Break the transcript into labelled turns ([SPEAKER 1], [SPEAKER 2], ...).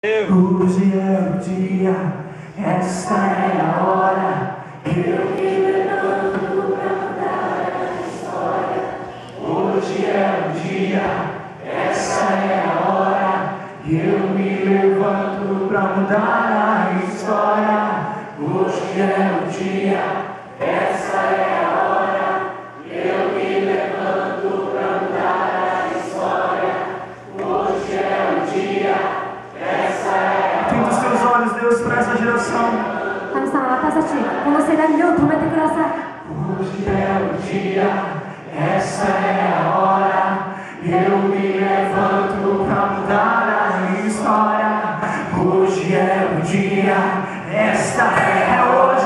[SPEAKER 1] Hoje é o dia, esta é a hora que eu me levanto pra mudar a história. Hoje é o dia, esta é a hora que eu me levanto pra mudar a história. Hoje é o dia, esta é a hora que eu me levanto pra mudar a história. Hoje é o dia. Atenta os teus olhos, Deus, para essa geração. Hoje é o dia, essa é a hora. Eu me levanto para mudar a história. Hoje é o dia, esta é a hora.